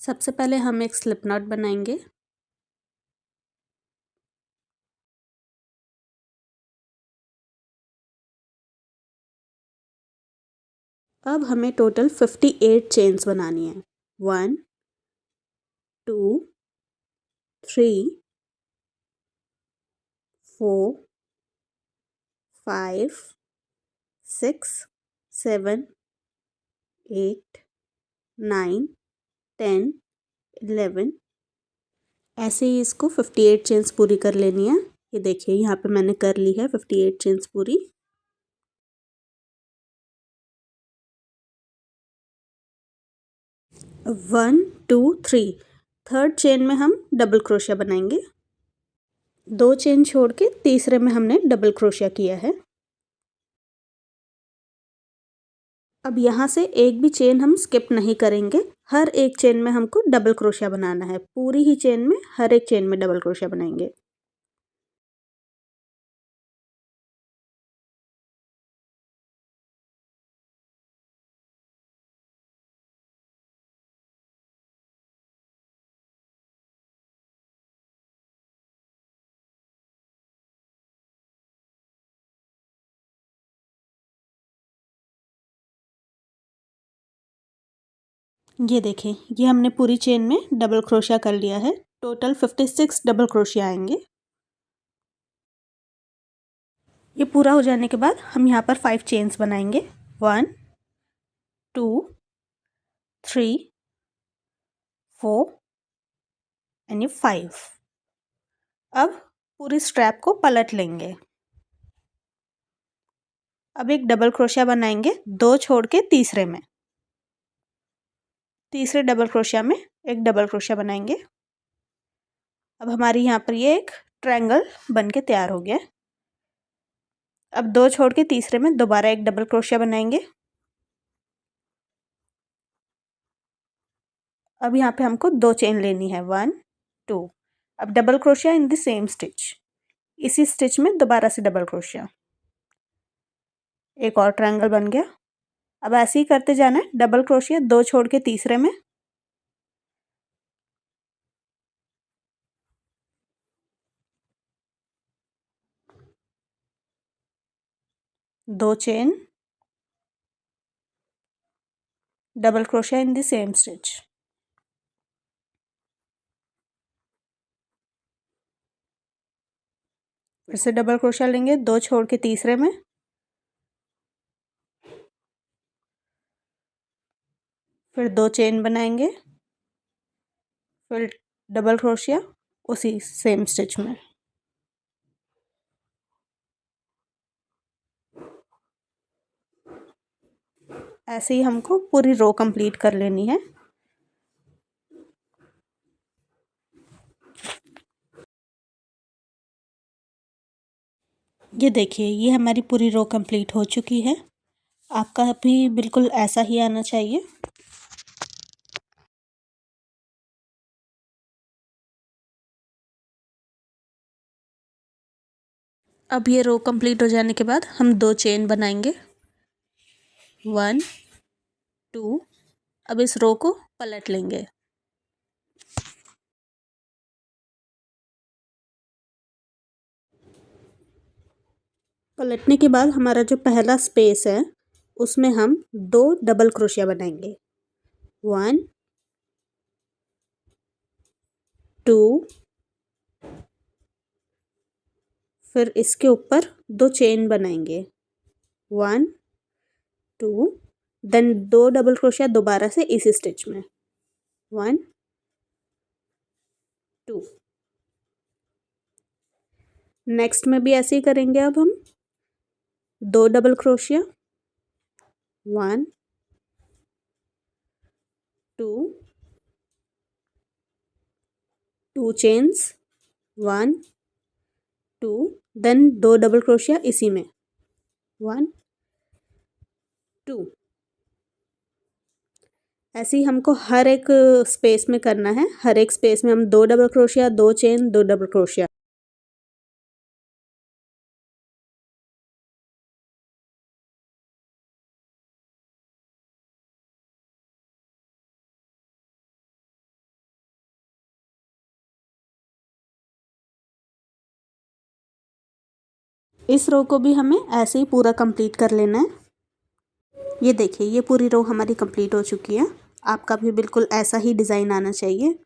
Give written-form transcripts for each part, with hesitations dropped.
सबसे पहले हम एक स्लिप नॉट बनाएंगे। अब हमें टोटल 58 चेन्स बनानी है। 1 2 3 4 5 6 7 8 9 10 11। ऐसे ही इसको 58 चेन्स पूरी कर लेनी है। ये देखिए यहाँ पे मैंने कर ली है 58 चेन्स पूरी। One two three, third chain में हम डबल क्रोशिया बनाएंगे। 2 चेन छोड़ के तीसरे में हमने डबल क्रोशिया किया है। अब यहाँ से एक भी चेन हम स्किप नहीं करेंगे। हर एक चेन में हमको डबल क्रोशिया बनाना है। पूरी ही चेन में हर एक चेन में डबल क्रोशिया बनाएंगे। ये देखें, ये हमने पूरी चेन में डबल क्रोशिया कर लिया है। टोटल 56 डबल क्रोशिया आएंगे। ये पूरा हो जाने के बाद हम यहाँ पर 5 चेन्स बनाएंगे। 1 2 3 4 एंड ये 5। अब पूरी स्ट्रैप को पलट लेंगे। अब एक डबल क्रोशिया बनाएंगे 2 छोड़ के तीसरे में। तीसरे डबल क्रोशिया में एक डबल क्रोशिया बनाएंगे। अब हमारी यहाँ पर ये एक ट्रायंगल बन के तैयार हो गया। अब 2 छोड़ के तीसरे में दोबारा एक डबल क्रोशिया बनाएंगे। अब यहाँ पे हमको 2 चेन लेनी है 1 2। अब double crochet in the same stitch. इसी स्टिच में दोबारा से डबल क्रोशिया। एक और ट्रायंगल बन गया। अब ऐसे ही करते जाना है। डबल क्रोशिया 2 छोड़ के तीसरे में, दो chain, double crochet in the same stitch. फिर से डबल क्रोशिया लेंगे 2 छोड़ के तीसरे में, फिर 2 चेन बनाएंगे, फिर डबल क्रोशिया उसी सेम स्टिच में। ऐसे ही हमको पूरी रो कंप्लीट कर लेनी है। ये देखिए, ये हमारी पूरी रो कंप्लीट हो चुकी है। आपका भी बिल्कुल ऐसा ही आना चाहिए। अब ये रो कंप्लीट हो जाने के बाद हम 2 चेन बनाएंगे 1 2। अब इस रो को पलट लेंगे। पलटने के बाद हमारा जो पहला स्पेस है उसमें हम 2 डबल क्रोशिया बनाएंगे 1 2। फिर इसके ऊपर 2 चेन बनाएंगे 1 2। देन 2 डबल क्रोशिया दोबारा से इसी स्टिच में 1 2। नेक्स्ट में भी ऐसे ही करेंगे। अब हम 2 double crochet 1 2 2 chains 1 2। Then 2 double crochet इसी में 1 2। ऐसे ही हमको हर एक स्पेस में करना है। हर एक स्पेस में हम 2 double crochet 2 chain 2 double crochet. इस रो को भी हमें ऐसे ही पूरा कंप्लीट कर लेना है। ये देखिए, ये पूरी रो हमारी कंप्लीट हो चुकी है। आपका भी बिल्कुल ऐसा ही डिज़ाइन आना चाहिए।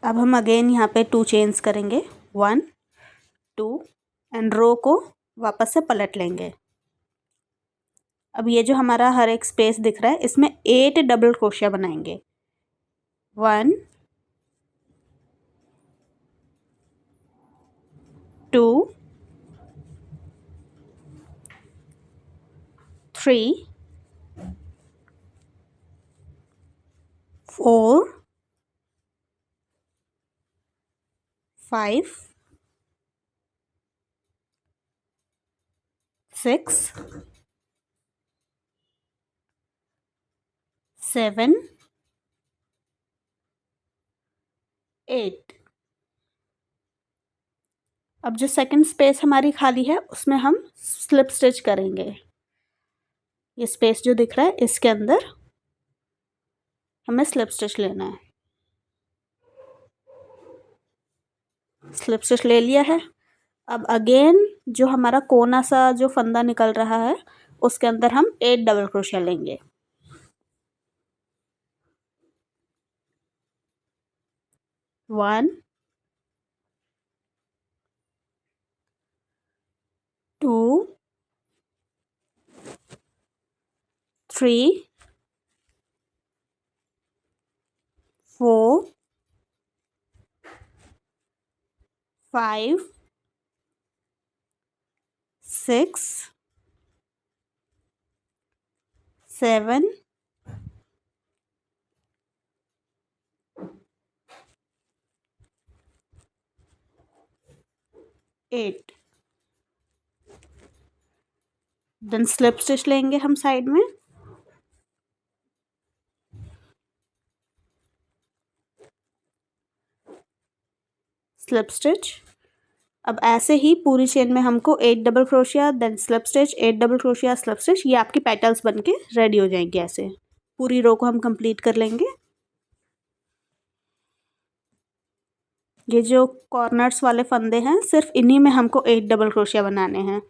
अब हम अगेन यहाँ पे 2 चेन्स करेंगे, 1 2 एंड रो को वापस से पलट लेंगे। अब ये जो हमारा हर एक स्पेस दिख रहा है, इसमें 8 डबल क्रोशिया बनाएंगे। 1 2 3 4 5 6 7 8। अब जो सेकंड स्पेस हमारी खाली है, उसमें हम स्लिप स्टिच करेंगे। ये स्पेस जो दिख रहा है, इसके अंदर हमें स्लिप स्टिच लेना है। स्लिप स्टिच ले लिया है। अब अगेन जो हमारा कोना सा जो फंदा निकल रहा है, उसके अंदर हम 8 डबल क्रोशिया लेंगे। 1 2 3 4 5 6 7 8। देन स्लिप स्टिच लेंगे हम साइड में। Slip stitch. अब ऐसे ही पूरी चेन में हमको 8 double crochet, then slip stitch, 8 double crochet, slip stitch, ये आपकी पेटल्स बनके रेडी हो जाएंगे। ऐसे पूरी रो को हम कंप्लीट कर लेंगे। ये जो कॉर्नर्स वाले फंदे हैं, सिर्फ इन्हीं में हमको 8 डबल क्रोशिया बनाने हैं।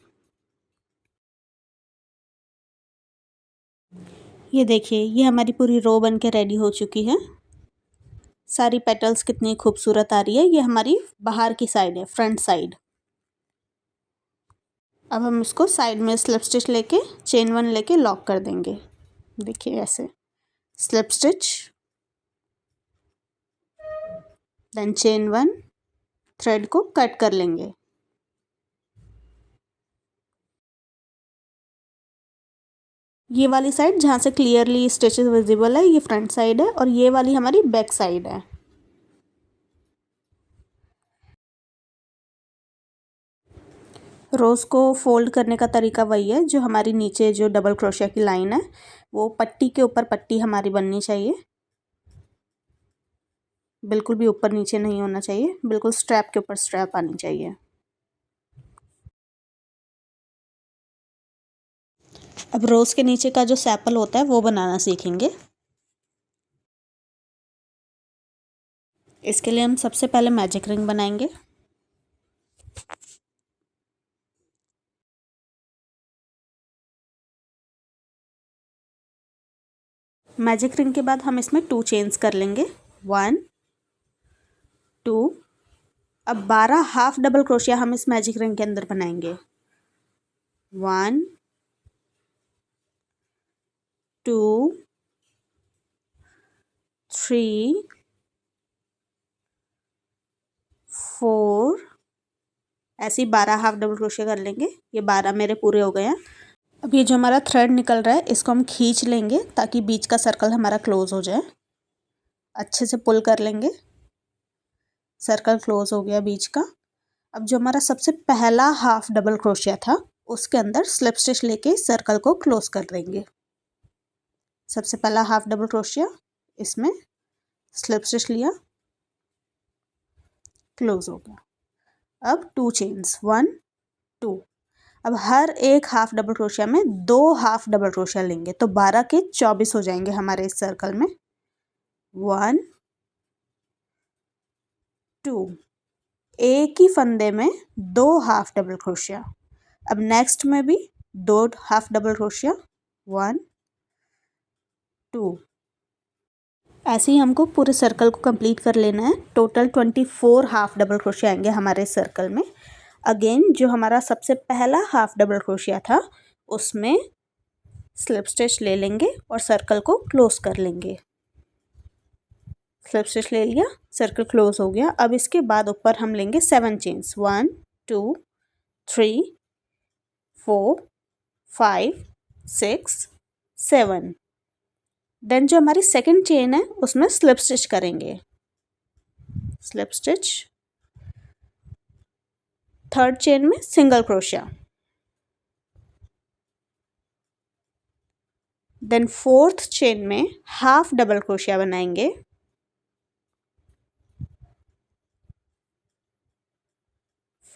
ये देखिए, ये हमारी पूरी रो बन के रेडी हो चुकी है। सारी पेटल्स कितनी खूबसूरत आ रही है। ये हमारी बाहर की साइड है, फ्रंट साइड। अब हम इसको साइड में स्लिप स्टिच लेके चेन 1 लेके लॉक कर देंगे। देखिए ऐसे slip stitch, then chain 1, thread को कट कर लेंगे। ये वाली साइड जहाँ से क्लियरली स्टिचेस विजिबल है, ये फ्रंट साइड है, और ये वाली हमारी बैक साइड है। रोज़ को फोल्ड करने का तरीका वही है, जो हमारी नीचे जो डबल क्रोशिया की लाइन है, वो पट्टी के ऊपर पट्टी हमारी बननी चाहिए। बिल्कुल भी ऊपर नीचे नहीं होना चाहिए, बिल्कुल स्ट्रैप के ऊपर स्ट्रैप आनी चाहिए। अब रोज़ के नीचे का जो सैपल होता है, वो बनाना सीखेंगे। इसके लिए हम सबसे पहले मैजिक रिंग बनाएंगे। मैजिक रिंग के बाद हम इसमें 2 चेन्स कर लेंगे, 1 2। अब 12 हाफ डबल क्रोशिया हम इस मैजिक रिंग के अंदर बनाएंगे। 1 2 3 4, ऐसे ही 12 हाफ डबल क्रोशिया कर लेंगे। ये 12 मेरे पूरे हो गए हैं। अब ये जो हमारा थ्रेड निकल रहा है, इसको हम खींच लेंगे ताकि बीच का सर्कल हमारा क्लोज हो जाए। अच्छे से पुल कर लेंगे। सर्कल क्लोज हो गया बीच का। अब जो हमारा सबसे पहला हाफ डबल क्रोशिया था, उसके अंदर स्लिप स्टिच लेके सर्कल को क्लोज कर देंगे। सबसे पहला हाफ डबल क्रोशिया, इसमें स्लिप स्टिच लिया, क्लोज हो गया। अब 2 चेन्स, 1 2। अब हर एक हाफ डबल क्रोशिया में 2 हाफ डबल क्रोशिया लेंगे, तो 12 के 24 हो जाएंगे हमारे इस सर्कल में। 1 2, एक ही फंदे में 2 हाफ डबल क्रोशिया। अब नेक्स्ट में भी 2 हाफ डबल क्रोशिया, 1 2। ऐसे ही हमको पूरे सर्कल को कंप्लीट कर लेना है। टोटल 24 हाफ डबल क्रोशिया आएंगे हमारे सर्कल में। अगेन जो हमारा सबसे पहला हाफ डबल क्रोशिया था उसमें स्लिप स्टिच ले लेंगे और सर्कल को क्लोज कर लेंगे। स्लिप स्टिच ले लिया, सर्कल क्लोज हो गया। अब इसके बाद ऊपर हम लेंगे 7 चेन्स, 1 2 3 4 5 6 7। देन जो हमारी सेकंड चेन है उसमें स्लिप स्टिच करेंगे। स्लिप स्टिच, थर्ड चेन में single crochet, then fourth chain में हाफ डबल क्रोशिया बनाएंगे।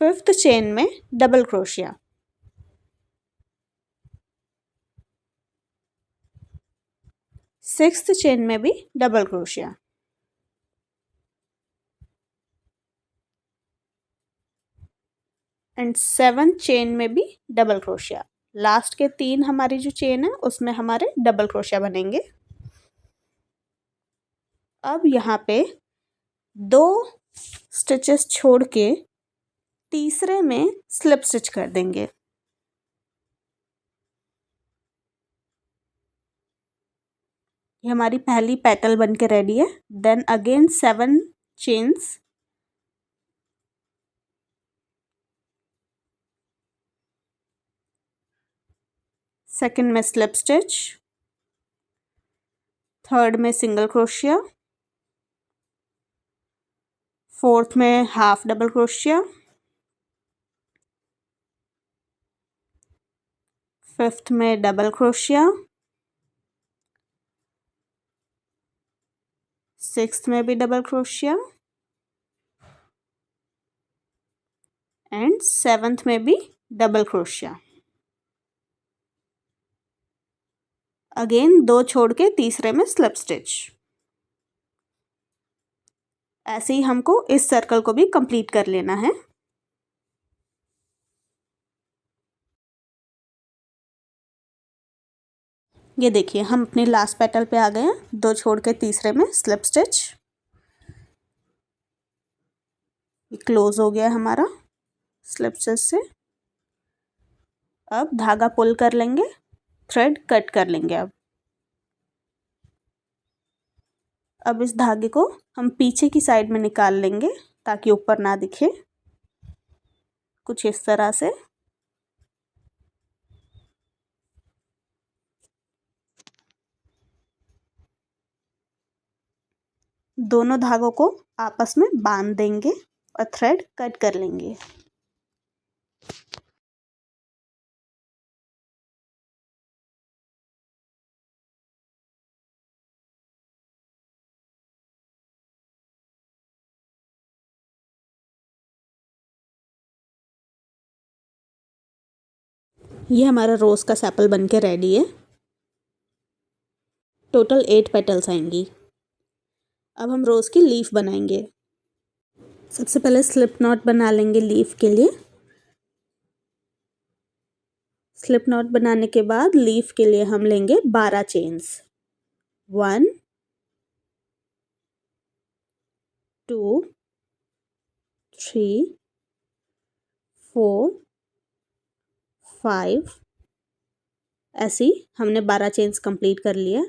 फिफ्थ चेन में डबल क्रोशिया, सिक्स्थ चेन में भी double crochet, and seventh chain में भी डबल क्रोशिया। लास्ट के 3 हमारी जो चेन है उसमें हमारे डबल क्रोशिया बनेंगे। अब यहाँ पे 2 स्टिचेस छोड़ के तीसरे में स्लिप स्टिच कर देंगे। ये हमारी पहली पेटल बन के रेडी है। देन अगेन 7 चेन्स, सेकंड में स्लिप स्टिच, थर्ड में सिंगल क्रोशिया, फोर्थ में हाफ डबल क्रोशिया, फिफ्थ में डबल क्रोशिया, सिक्स्थ में भी डबल क्रोशिया, एंड सेवंथ में भी डबल क्रोशिया। अगेन 2 छोड़ के तीसरे में स्लिप स्टिच। ऐसे ही हमको इस सर्कल को भी कंप्लीट कर लेना है। ये देखिए हम अपने लास्ट पेटल पे आ गए हैं। 2 छोड़ के तीसरे में स्लिप स्टिच, क्लोज हो गया हमारा स्लिप स्टिच से। अब धागा पुल कर लेंगे, थ्रेड कट कर लेंगे। अब इस धागे को हम पीछे की साइड में निकाल लेंगे ताकि ऊपर ना दिखे, कुछ इस तरह से। दोनों धागों को आपस में बांध देंगे और थ्रेड कट कर लेंगे। ये हमारा रोज का सैपल बन के रेडी है। टोटल 8 पेटल्स आएंगी। अब हम रोज की लीफ बनाएंगे। सबसे पहले स्लिप नॉट बना लेंगे लीफ के लिए। स्लिप नॉट बनाने के बाद लीफ के लिए हम लेंगे 12 चेन्स, 1 2 3 4 5। ऐसे ही हमने 12 चेन्स कंप्लीट कर लिया।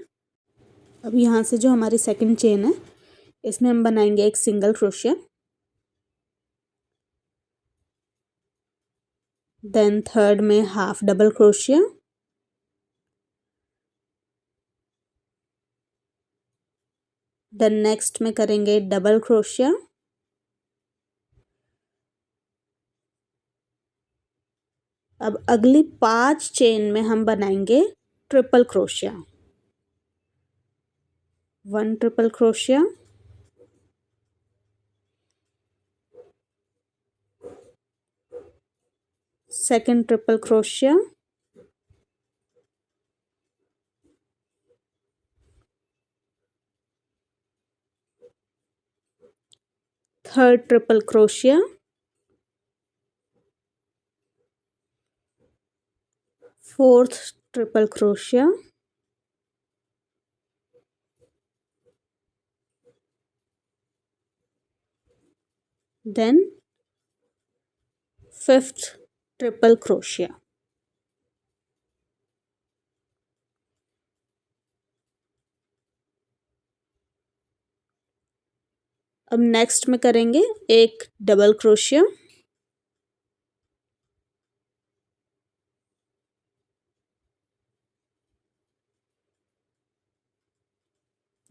अब यहाँ से जो हमारी सेकंड चेन है इसमें हम बनाएंगे एक सिंगल क्रोशिया, देन थर्ड में half double crochet, then next में करेंगे डबल क्रोशिया, अब अगली 5 चेन में हम बनाएंगे triple crochet. 1 triple crochet, second triple crochet, third triple crochet, fourth triple crochet, then fifth triple crochet. अब नेक्स्ट में करेंगे एक डबल क्रोशिया,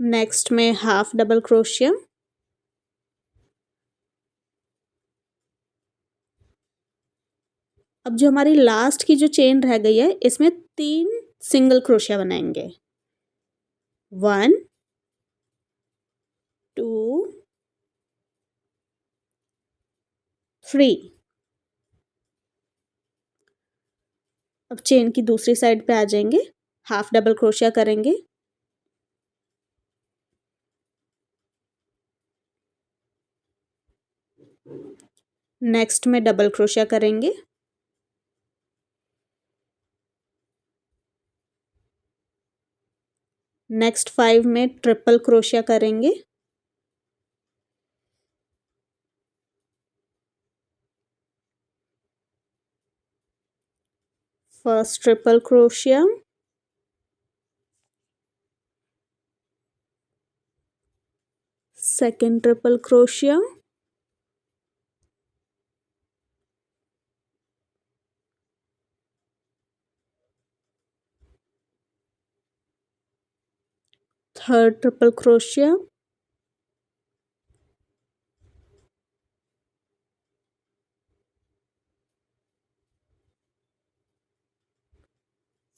नेक्स्ट में हाफ डबल क्रोशिया, अब जो हमारी लास्ट की जो चेन रह गई है इसमें 3 सिंगल क्रोशिया बनाएंगे, 1 2 3। अब चेन की दूसरी साइड पे आ जाएंगे, हाफ डबल क्रोशिया करेंगे, नेक्स्ट में डबल क्रोशिया करेंगे, नेक्स्ट 5 में ट्रिपल क्रोशिया करेंगे, first triple crochet, second triple crochet, third triple crochet,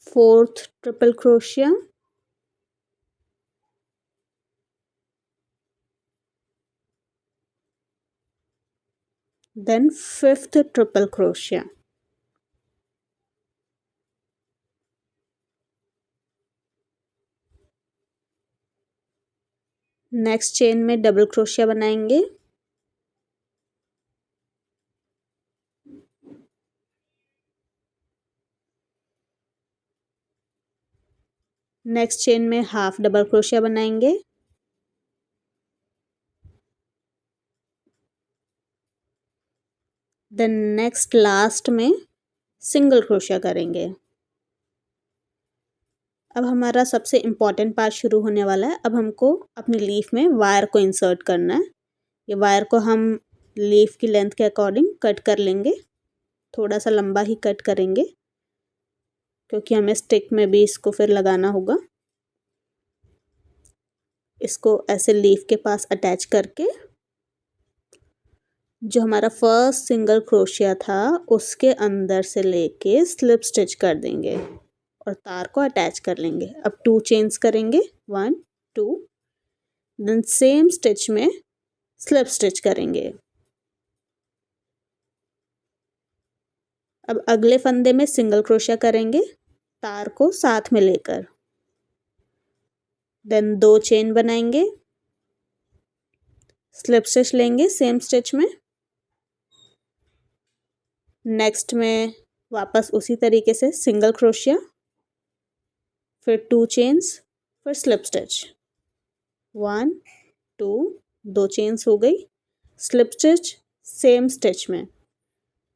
fourth triple crochet, then fifth triple crochet. Next chain में डबल क्रोशिया बनाएंगे, नेक्स्ट चेन में half double crochet बनाएंगे, then next last में single crochet करेंगे। अब हमारा सबसे इम्पॉर्टेंट पार्ट शुरू होने वाला है। अब हमको अपनी लीफ में वायर को इंसर्ट करना है। ये वायर को हम लीफ की लेंथ के अकॉर्डिंग कट कर लेंगे, थोड़ा सा लंबा ही कट करेंगे क्योंकि हमें स्टिक में भी इसको फिर लगाना होगा। इसको ऐसे लीफ के पास अटैच करके जो हमारा फर्स्ट सिंगल क्रोशिया था उसके अंदर से लेके स्लिप स्टिच कर देंगे और तार को अटैच कर लेंगे। अब 2 चेन्स करेंगे, 1 2, देन सेम स्टिच में स्लिप स्टिच करेंगे। अब अगले फंदे में सिंगल क्रोशिया करेंगे तार को साथ में लेकर, देन 2 चेन बनाएंगे, स्लिप स्टिच लेंगे सेम स्टिच में, नेक्स्ट में वापस उसी तरीके से सिंगल क्रोशिया, फिर 2 चेन्स, फिर स्लिप स्टिच, 1 2, 2 चेन्स हो गई, स्लिप स्टिच सेम स्टिच में।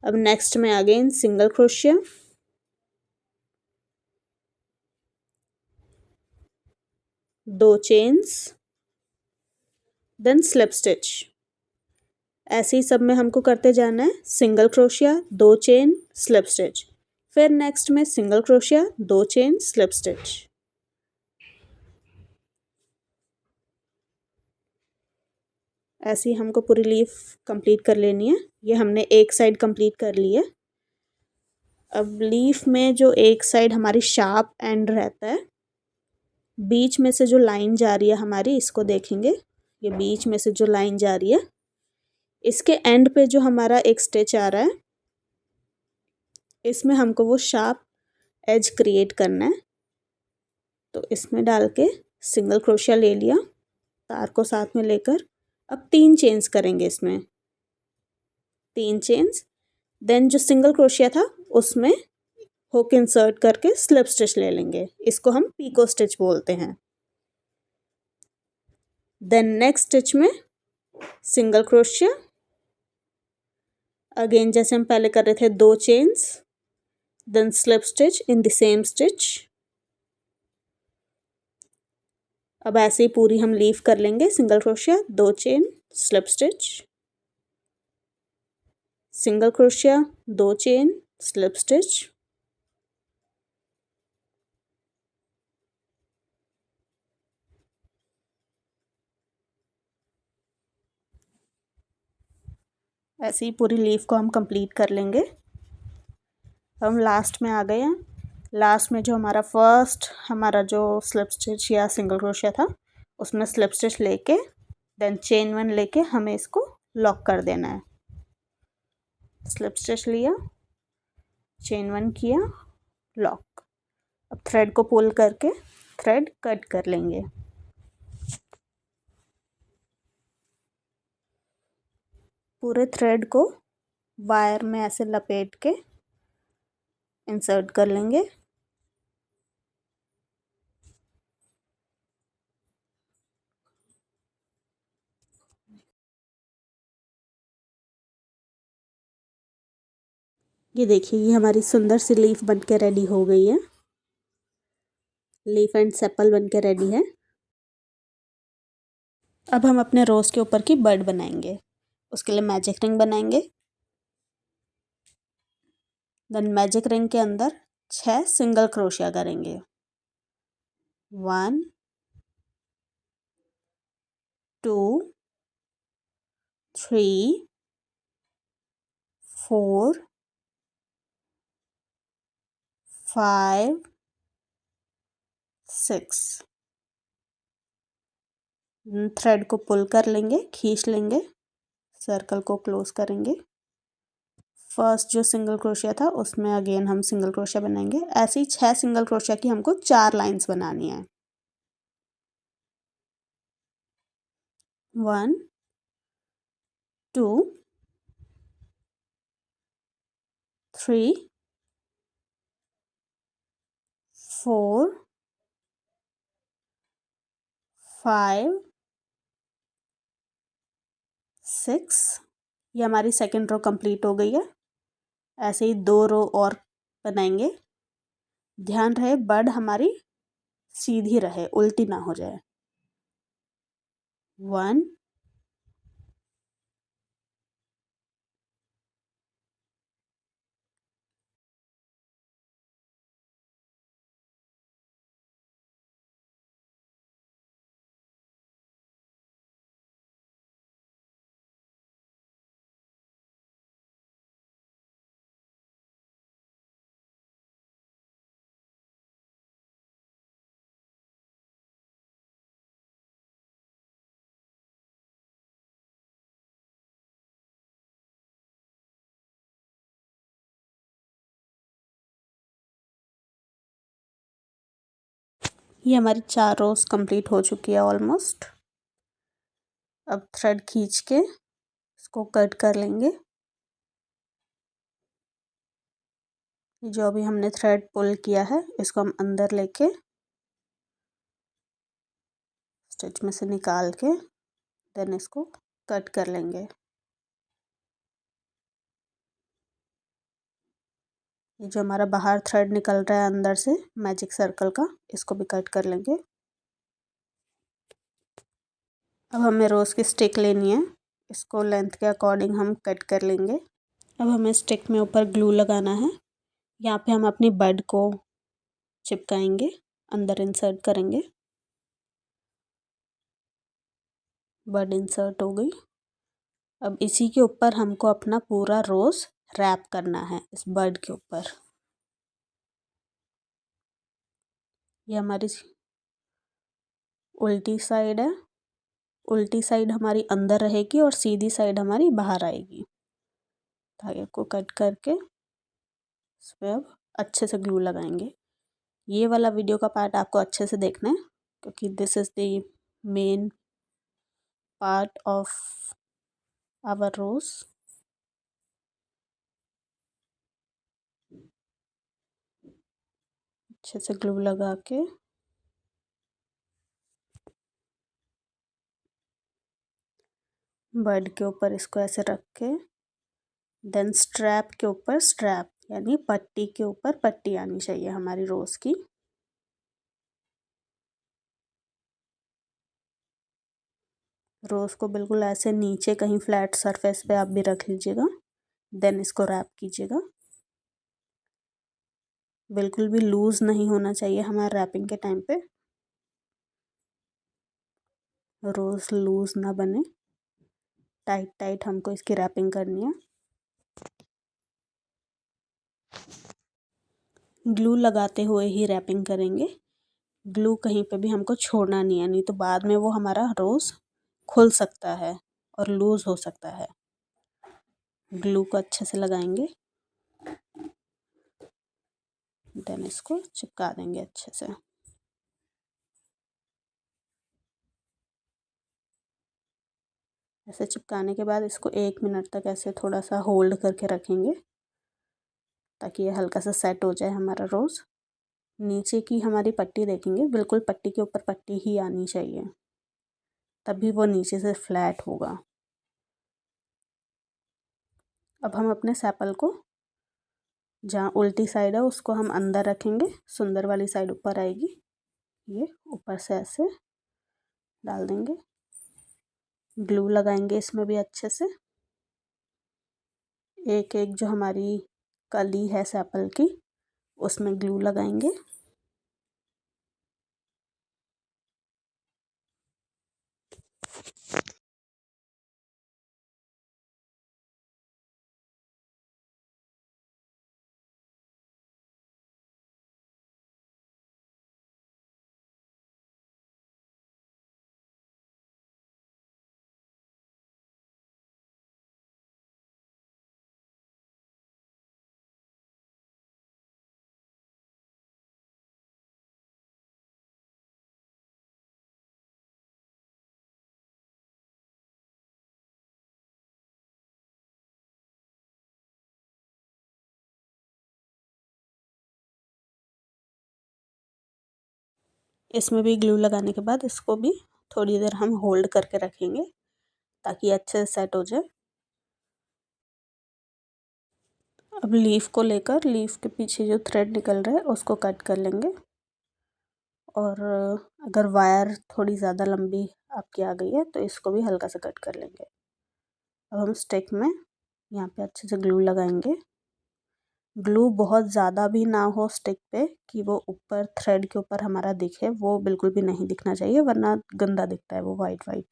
अब नेक्स्ट में again single crochet, 2 chains, then slip stitch. ऐसे ही सब में हमको करते जाना है, single crochet, 2 chain, slip stitch, फिर नेक्स्ट में single crochet, 2 chain, slip stitch. ऐसे ही हमको पूरी लीफ कंप्लीट कर लेनी है। ये हमने एक साइड कंप्लीट कर ली है। अब लीफ में जो एक साइड हमारी शार्प एंड रहता है, बीच में से जो लाइन जा रही है हमारी, इसको देखेंगे, ये बीच में से जो लाइन जा रही है, इसके एंड पे जो हमारा एक स्टिच आ रहा है, इसमें हमको वो शार्प एज क्रिएट करना है। तो इसमें डाल के सिंगल क्रोशिया ले लिया, तार को साथ में लेकर अब 3 चेन्स करेंगे इसमें, 3 चेन्स। देन जो सिंगल क्रोशिया था उसमें हुक इंसर्ट करके स्लिप स्टिच ले लेंगे, इसको हम पीको स्टिच बोलते हैं। देन नेक्स्ट स्टिच में सिंगल क्रोशिया, अगेन जैसे हम पहले कर रहे थे 2 chains, then slip stitch in the same stitch. अब ऐसे ही पूरी हम लीव कर लेंगे, single crochet, 2 chain, slip stitch, single crochet, 2 chain, slip stitch, ऐसे ही पूरी लीव को हम कंप्लीट कर लेंगे। हम लास्ट में आ गए हैं। लास्ट में जो हमारा फर्स्ट हमारा जो स्लिप स्टिच या सिंगल क्रोशिया था उसमें स्लिप स्टिच लेके देन चेन 1 लेके हमें इसको लॉक कर देना है। स्लिप स्टिच लिया, चेन 1 किया, लॉक। अब थ्रेड को पुल करके थ्रेड कट कर लेंगे। पूरे थ्रेड को वायर में ऐसे लपेट के इंसर्ट कर लेंगे। ये देखिए, ये हमारी सुंदर सी लीफ बन के रेडी हो गई है। लीफ एंड सेपल बन के रेडी है। अब हम अपने रोज़ के ऊपर की बर्ड बनाएंगे। उसके लिए मैजिक रिंग बनाएंगे। देन मैजिक रिंग के अंदर 6 सिंगल क्रोशिया करेंगे। 1 2 3 4 5 6। थ्रेड को पुल कर लेंगे, खींच लेंगे, सर्कल को क्लोज करेंगे। फर्स्ट जो सिंगल क्रोशिया था उसमें अगेन हम सिंगल क्रोशिया बनाएंगे। ऐसे ही 6 सिंगल क्रोशिया की हमको 4 लाइंस बनानी है। 1 2 3 4 5 6। ये हमारी सेकेंड रो कंप्लीट हो गई है। ऐसे ही 2 रो और बनाएंगे। ध्यान रहे बर्ड हमारी सीधी रहे, उल्टी ना हो जाए। 1 ये हमारी 4 रोज कंप्लीट हो चुकी है ऑलमोस्ट। अब थ्रेड खींच के इसको कट कर लेंगे। जो अभी हमने थ्रेड पुल किया है इसको हम अंदर लेके स्टिच में से निकाल के देन इसको कट कर लेंगे। ये जो हमारा बाहर थ्रेड निकल रहा है अंदर से मैजिक सर्कल का, इसको भी कट कर लेंगे। अब हमें रोज़ की स्टिक लेनी है, इसको लेंथ के अकॉर्डिंग हम कट कर लेंगे। अब हमें स्टिक में ऊपर ग्लू लगाना है। यहाँ पे हम अपनी बर्ड को चिपकाएंगे, अंदर इंसर्ट करेंगे। बर्ड इंसर्ट हो गई। अब इसी के ऊपर हमको अपना पूरा रोज़ रैप करना है इस बर्ड के ऊपर। ये हमारी उल्टी साइड है। उल्टी साइड हमारी अंदर रहेगी और सीधी साइड हमारी बाहर आएगी। धागे को कट करके इस पर अब अच्छे से ग्लू लगाएंगे। ये वाला वीडियो का पार्ट आपको अच्छे से देखना है क्योंकि this is the main part of our rose. अच्छे से ग्लू लगा के बर्ड के ऊपर इसको ऐसे रख के देन स्ट्रैप के ऊपर स्ट्रैप यानी पट्टी के ऊपर पट्टी आनी चाहिए हमारी रोज़ की। रोज़ को बिल्कुल ऐसे नीचे कहीं फ्लैट सरफेस पे आप भी रख लीजिएगा, देन इसको रैप कीजिएगा। बिल्कुल भी लूज़ नहीं होना चाहिए हमारे रैपिंग के टाइम पे, रोज़ लूज़ ना बने, टाइट टाइट हमको इसकी रैपिंग करनी है। ग्लू लगाते हुए ही रैपिंग करेंगे, ग्लू कहीं पे भी हमको छोड़ना नहीं है, नहीं तो बाद में वो हमारा रोज़ खुल सकता है और लूज़ हो सकता है। ग्लू को अच्छे से लगाएंगे, देन इसको चिपका देंगे अच्छे से। ऐसे चिपकाने के बाद इसको 1 मिनट तक ऐसे थोड़ा सा होल्ड करके रखेंगे ताकि ये हल्का सा सेट हो जाए हमारा रोज़। नीचे की हमारी पट्टी देखेंगे, बिल्कुल पट्टी के ऊपर पट्टी ही आनी चाहिए, तभी वो नीचे से फ्लैट होगा। अब हम अपने सैपल को जहाँ उल्टी साइड है उसको हम अंदर रखेंगे, सुंदर वाली साइड ऊपर आएगी, ये ऊपर से ऐसे डाल देंगे। ग्लू लगाएंगे इसमें भी अच्छे से, एक एक जो हमारी कली है सैपल की उसमें ग्लू लगाएंगे। इसमें भी ग्लू लगाने के बाद इसको भी थोड़ी देर हम होल्ड करके रखेंगे ताकि अच्छे से सेट हो जाए। अब लीफ को लेकर लीफ के पीछे जो थ्रेड निकल रहा है उसको कट कर लेंगे, और अगर वायर थोड़ी ज़्यादा लंबी आपकी आ गई है तो इसको भी हल्का सा कट कर लेंगे। अब हम स्टिक में यहाँ पे अच्छे से ग्लू लगाएंगे। ग्लू बहुत ज़्यादा भी ना हो स्टिक पे कि वो ऊपर थ्रेड के ऊपर हमारा दिखे, वो बिल्कुल भी नहीं दिखना चाहिए वरना गंदा दिखता है वो वाइट वाइट।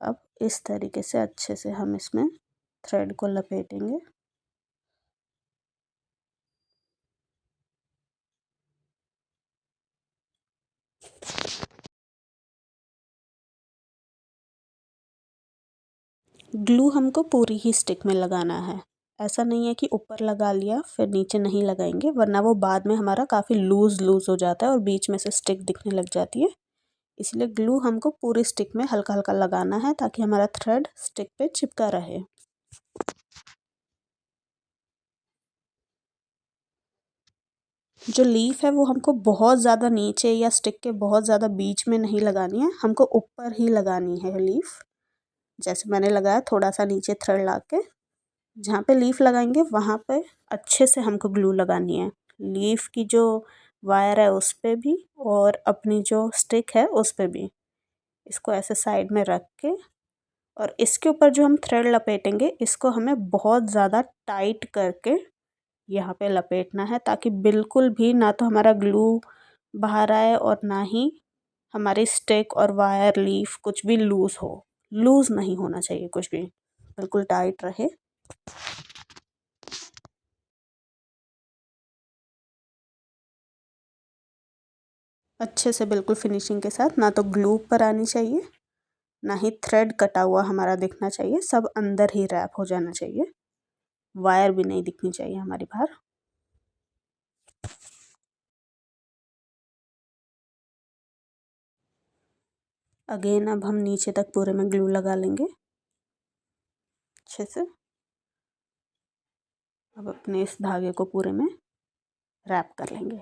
अब इस तरीके से अच्छे से हम इसमें थ्रेड को लपेटेंगे। ग्लू हमको पूरी ही स्टिक में लगाना है, ऐसा नहीं है कि ऊपर लगा लिया फिर नीचे नहीं लगाएंगे, वरना वो बाद में हमारा काफ़ी लूज़ लूज़ हो जाता है और बीच में से स्टिक दिखने लग जाती है। इसलिए ग्लू हमको पूरी स्टिक में हल्का हल्का लगाना है ताकि हमारा थ्रेड स्टिक पे चिपका रहे। जो लीफ है वो हमको बहुत ज़्यादा नीचे या स्टिक के बहुत ज़्यादा बीच में नहीं लगानी है, हमको ऊपर ही लगानी है लीफ। जैसे मैंने लगाया थोड़ा सा नीचे थ्रेड ला के, जहाँ पे लीफ लगाएंगे वहाँ पे अच्छे से हमको ग्लू लगानी है। लीफ की जो वायर है उस पर भी और अपनी जो स्टिक है उस पर भी। इसको ऐसे साइड में रख के और इसके ऊपर जो हम थ्रेड लपेटेंगे इसको हमें बहुत ज़्यादा टाइट करके यहाँ पे लपेटना है ताकि बिल्कुल भी ना तो हमारा ग्लू बाहर आए और ना ही हमारी स्टिक और वायर लीफ कुछ भी लूज़ हो। लूज़ नहीं होना चाहिए कुछ भी, बिल्कुल टाइट रहे। अच्छे से बिल्कुल फिनिशिंग के साथ, ना तो ग्लू पर आनी चाहिए ना ही थ्रेड कटा हुआ हमारा दिखना चाहिए, सब अंदर ही रैप हो जाना चाहिए, वायर भी नहीं दिखनी चाहिए हमारी बाहर। अगेन अब हम नीचे तक पूरे में ग्लू लगा लेंगे अच्छे से। अब अपने इस धागे को पूरे में रैप कर लेंगे।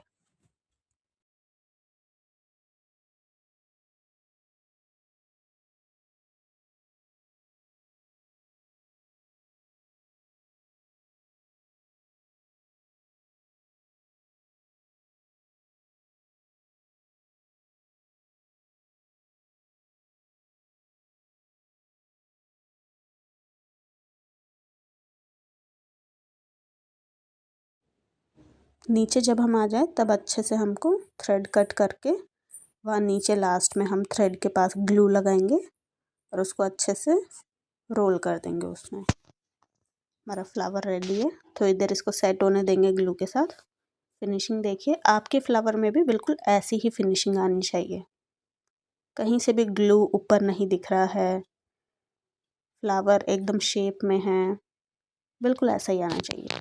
नीचे जब हम आ जाए तब अच्छे से हमको थ्रेड कट करके वहाँ नीचे लास्ट में हम थ्रेड के पास ग्लू लगाएंगे और उसको अच्छे से रोल कर देंगे उसमें। हमारा फ्लावर रेडी है। थोड़ी देर इसको सेट होने देंगे ग्लू के साथ। फिनिशिंग देखिए, आपके फ्लावर में भी बिल्कुल ऐसी ही फिनिशिंग आनी चाहिए, कहीं से भी ग्लू ऊपर नहीं दिख रहा है, फ्लावर एकदम शेप में है, बिल्कुल ऐसा ही आना चाहिए।